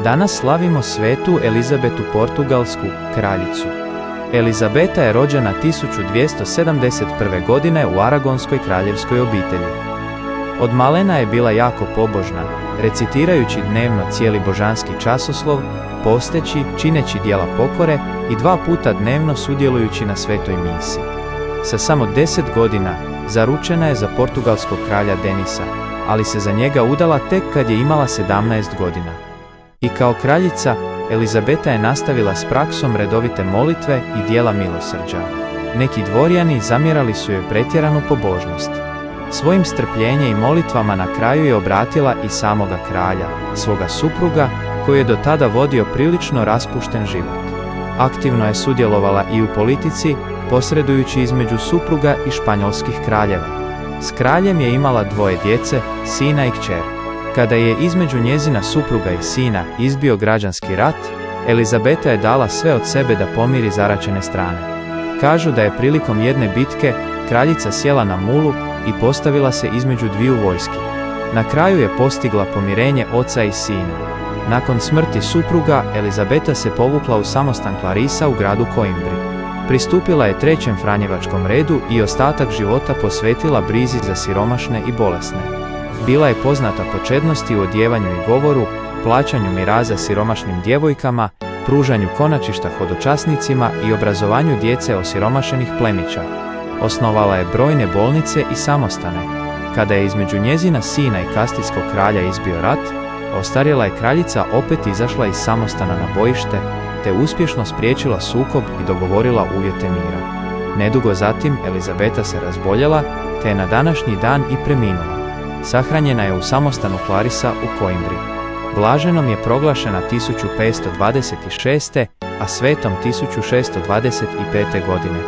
Danas slavimo svetu Elizabetu Portugalsku, kraljicu. Elizabeta je rođena 1271. godine u Aragonskoj kraljevskoj obitelji. Od malena je bila jako pobožna, recitirajući dnevno cijeli božanski časoslov, posteći, čineći djela pokore i 2 puta dnevno sudjelujući na svetoj misi. Sa samo 10 godina zaručena je za portugalskog kralja Denisa, ali se za njega udala tek kad je imala 17 godina. I kao kraljica, Elizabeta je nastavila s praksom redovite molitve i djela milosrđa. Neki dvorjani zamjerali su joj pretjeranu pobožnost. Svojim strpljenjem i molitvama na kraju je obratila i samoga kralja, svoga supruga, koji je do tada vodio prilično raspušten život. Aktivno je sudjelovala i u politici, posredujući između supruga i španjolskih kraljeva. S kraljem je imala 2 djece, sina i kćer. Kada je između njezina supruga i sina izbio građanski rat, Elizabeta je dala sve od sebe da pomiri zaraćene strane. Kažu da je prilikom jedne bitke kraljica sjela na mulu i postavila se između 2 vojski. Na kraju je postigla pomirenje oca i sina. Nakon smrti supruga, Elizabeta se povukla u samostan Clarisa u gradu Coimbri. Pristupila je 3. franjevačkom redu i ostatak života posvetila brizi za siromašne i bolesne. Bila je poznata po čednosti u odjevanju i govoru, plaćanju miraza siromašnim djevojkama, pružanju konačišta hodočasnicima i obrazovanju djece osiromašenih plemića. Osnovala je brojne bolnice i samostane. Kada je između njezina sina i kastijskog kralja izbio rat, ostarjela je kraljica opet izašla iz samostana na bojište, te uspješno spriječila sukob i dogovorila uvjete mira. Nedugo zatim Elizabeta se razboljela, te je na današnji dan i preminula. Sahranjena je u samostanu Clarisa u Coimbri. Blaženom je proglašena 1526. a svetom 1625. godine.